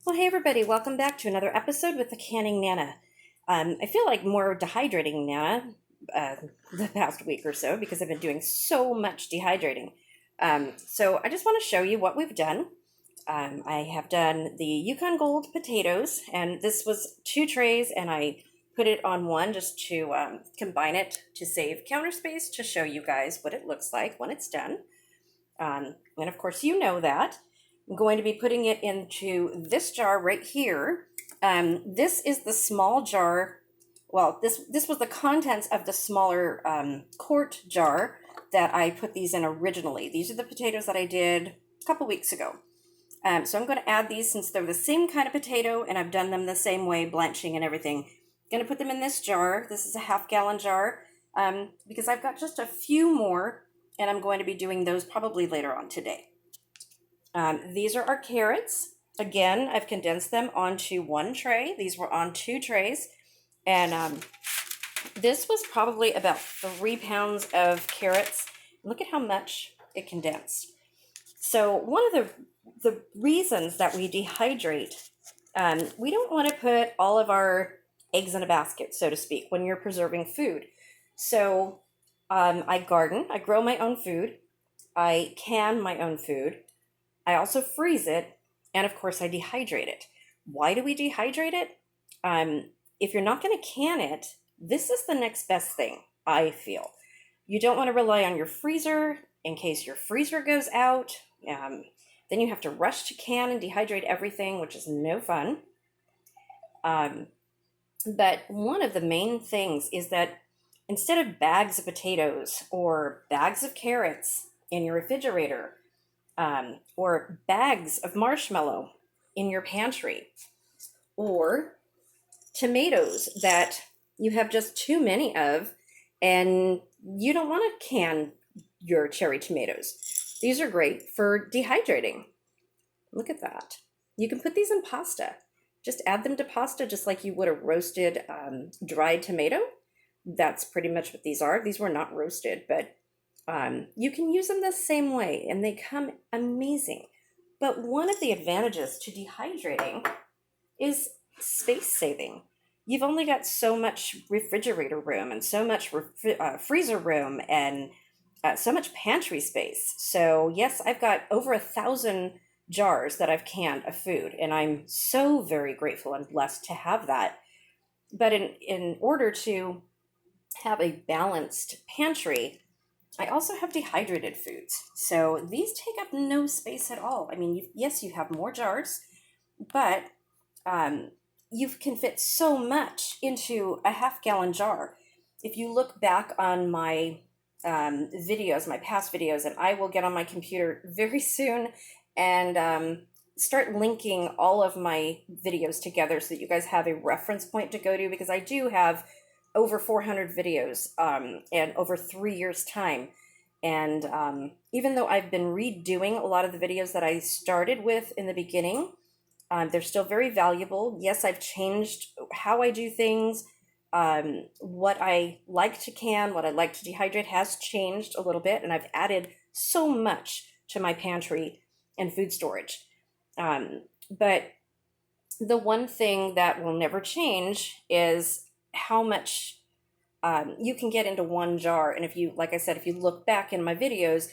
Well, hey everybody, welcome back to another episode with the Canning Nana. I feel like more dehydrating Nana the past week or so because I've been doing so much dehydrating. So I just want to show you what we've done. I have done the Yukon Gold potatoes, and this was 2 trays, and I put it on one just to combine it to save counter space to show you guys what it looks like when it's done. And of course, you know that. I'm going to be putting it into this jar right here. This is the small jar. Well, this was the contents of the smaller quart jar that I put these in originally. These are the potatoes that I did a couple weeks ago. So I'm going to add these since they're the same kind of potato and I've done them the same way, blanching and everything. I'm going to put them in this jar. This is a half-gallon jar because I've got just a few more and I'm going to be doing those probably later on today. These are our carrots. Again, I've condensed them onto one tray. These were on 2 trays. And this was probably about 3 pounds of carrots. Look at how much it condensed. So one of the reasons that we dehydrate, we don't want to put all of our eggs in a basket, so to speak, when you're preserving food. So I garden, I grow my own food, I can my own food, I also freeze it, and of course I dehydrate it. Why do we dehydrate it? If you're not going to can it, this is the next best thing, I feel. You don't want to rely on your freezer in case your freezer goes out. Then you have to rush to can and dehydrate everything, which is no fun. But one of the main things is that instead of bags of potatoes or bags of carrots in your refrigerator, or bags of marshmallow in your pantry, or tomatoes that you have just too many of and you don't want to can your cherry tomatoes. These are great for dehydrating. Look at that. You can put these in pasta. Just add them to pasta just like you would a roasted dried tomato. That's pretty much what these are. These were not roasted, but you can use them the same way and they come amazing. But one of the advantages to dehydrating is space saving. You've only got so much refrigerator room and so much freezer room and so much pantry space. So yes, I've got over 1,000 jars that I've canned of food, and I'm so very grateful and blessed to have that. But in order to have a balanced pantry, I also have dehydrated foods. So these take up no space at all. I mean, yes, you have more jars, but you can fit so much into a half-gallon jar. If you look back on my videos, my past videos, and I will get on my computer very soon and start linking all of my videos together so that you guys have a reference point to go to, because I do have over 400 videos and over 3 years time. And even though I've been redoing a lot of the videos that I started with in the beginning, they're still very valuable. Yes, I've changed how I do things. What I like to can, what I like to dehydrate has changed a little bit, and I've added so much to my pantry and food storage. But the one thing that will never change is how much you can get into one jar. And if you, like I said, if you look back in my videos,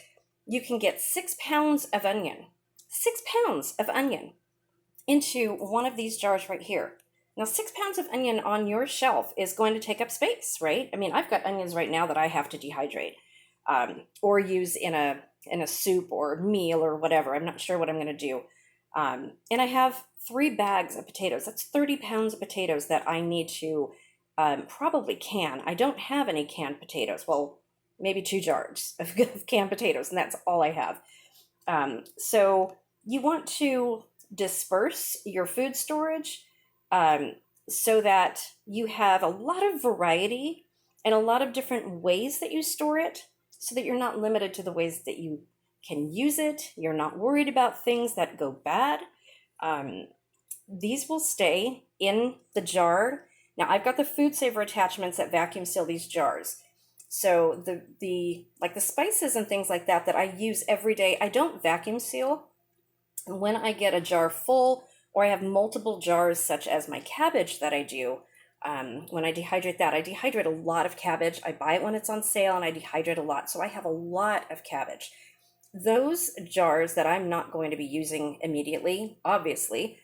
you can get 6 pounds of onion, 6 pounds of onion into one of these jars right here. Now, 6 pounds of onion on your shelf is going to take up space, right? I mean, I've got onions right now that I have to dehydrate or use in a soup or meal or whatever. I'm not sure what I'm going to do. And I have 3 bags of potatoes. That's 30 pounds of potatoes that I need to probably can. I don't have any canned potatoes. Well, maybe 2 jars of canned potatoes, and that's all I have. So you want to disperse your food storage so that you have a lot of variety and a lot of different ways that you store it, so that you're not limited to the ways that you can use it. You're not worried about things that go bad. These will stay in the jar. Now, I've got the food saver attachments that vacuum seal these jars. So the spices and things like that I use every day, I don't vacuum seal. And when I get a jar full or I have multiple jars, such as my cabbage that I do. When I dehydrate that, I dehydrate a lot of cabbage. I buy it when it's on sale and I dehydrate a lot. So I have a lot of cabbage. Those jars that I'm not going to be using immediately, obviously,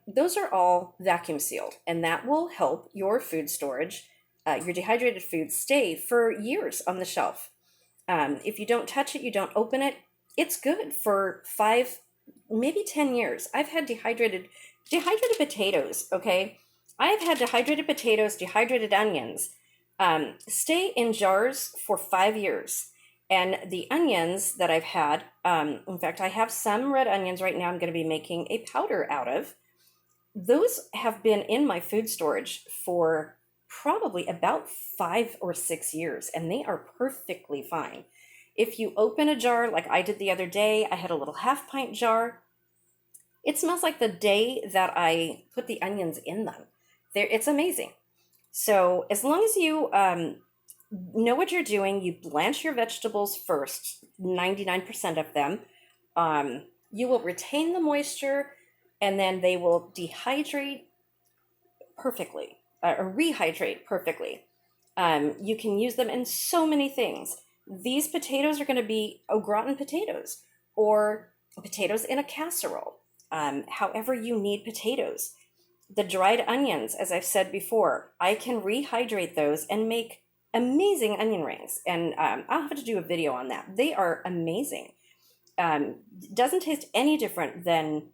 those are all vacuum sealed, and that will help your food storage, your dehydrated food, stay for years on the shelf. If you don't touch it, you don't open it, it's good for 5, maybe 10 years. I've had dehydrated potatoes, okay? I've had dehydrated potatoes, dehydrated onions, stay in jars for 5 years. And the onions that I've had, in fact, I have some red onions right now I'm going to be making a powder out of. Those have been in my food storage for probably about 5 or 6 years, and they are perfectly fine. If you open a jar like I did the other day, I had a little half-pint jar. It smells like the day that I put the onions in them. It's amazing. So as long as you know what you're doing, you blanch your vegetables first, 99% of them. You will retain the moisture, and then they will dehydrate perfectly, or rehydrate perfectly. You can use them in so many things. These potatoes are going to be au gratin potatoes, or potatoes in a casserole, however you need potatoes. The dried onions, as I've said before, I can rehydrate those and make amazing onion rings. And I'll have to do a video on that. They are amazing. Doesn't taste any different than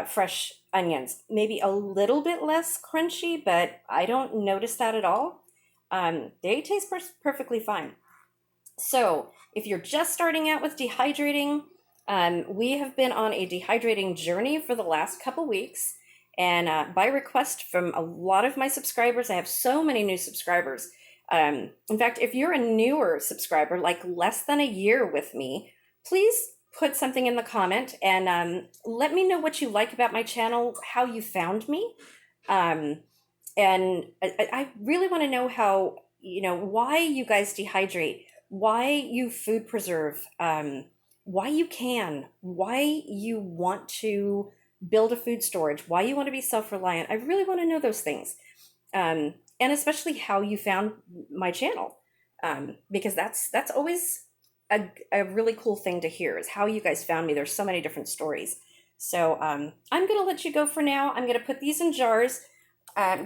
fresh onions. Maybe a little bit less crunchy, but I don't notice that at all. They taste perfectly fine. So if you're just starting out with dehydrating, we have been on a dehydrating journey for the last couple weeks. And by request from a lot of my subscribers, I have so many new subscribers. In fact, if you're a newer subscriber, like less than a year with me, please put something in the comment and let me know what you like about my channel, how you found me. And I really want to know how, why you guys dehydrate, why you food preserve, why you can, why you want to build a food storage, why you want to be self-reliant. I really want to know those things. And especially how you found my channel, because that's always a really cool thing to hear, is how you guys found me. There's so many different stories. So I'm going to let you go for now. I'm going to put these in jars.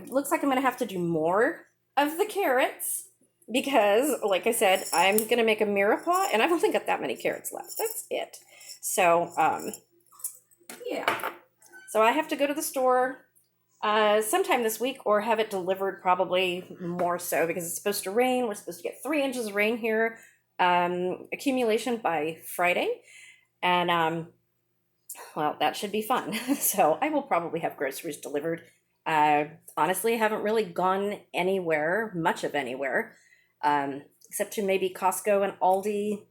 Looks like I'm going to have to do more of the carrots because, like I said, I'm going to make a mirepoix, and I've only got that many carrots left. That's it. So, yeah. So I have to go to the store sometime this week, or have it delivered, probably more so, because it's supposed to rain. We're supposed to get 3 inches of rain here, accumulation by Friday. And, well, that should be fun. So I will probably have groceries delivered. Honestly, I haven't really gone anywhere, much of anywhere, except to maybe Costco and Aldi,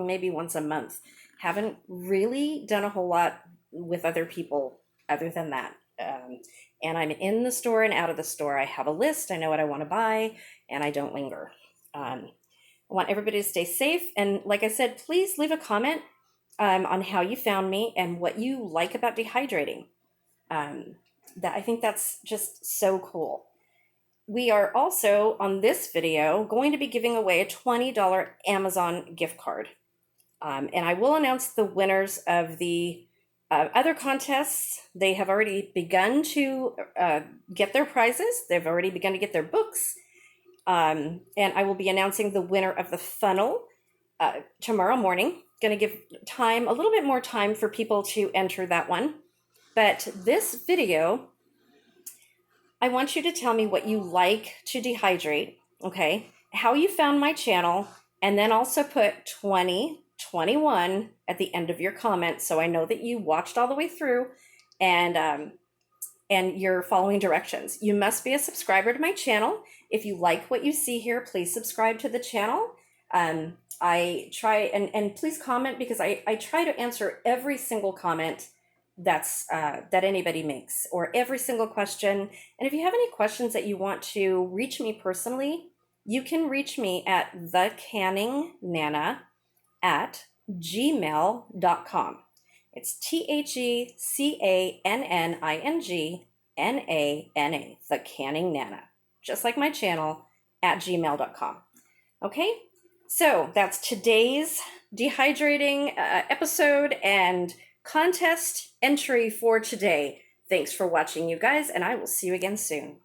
maybe once a month. Haven't really done a whole lot with other people other than that. And I'm in the store and out of the store. I have a list. I know what I want to buy, and I don't linger. I want everybody to stay safe. And like I said, please leave a comment on how you found me and what you like about dehydrating. That I think that's just so cool. We are also, on this video, going to be giving away a $20 Amazon gift card. And I will announce the winners of the other contests. They have already begun to get their prizes. They've already begun to get their books. And I will be announcing the winner of the funnel tomorrow morning. Going to give time, a little bit more time for people to enter that one. But this video, I want you to tell me what you like to dehydrate, okay? How you found my channel, and then also put 2021 at the end of your comment, so I know that you watched all the way through and you're following directions. You must be a subscriber to my channel. If you like what you see here, please subscribe to the channel. I try, and please comment, because I try to answer every single comment that anybody makes, or every single question. And if you have any questions that you want to reach me personally, you can reach me at thecanningnana@gmail.com. It's thecanningnana, the Canning Nana, just like my channel, at gmail.com. Okay, so that's today's dehydrating episode and contest entry for today. Thanks for watching, you guys, and I will see you again soon.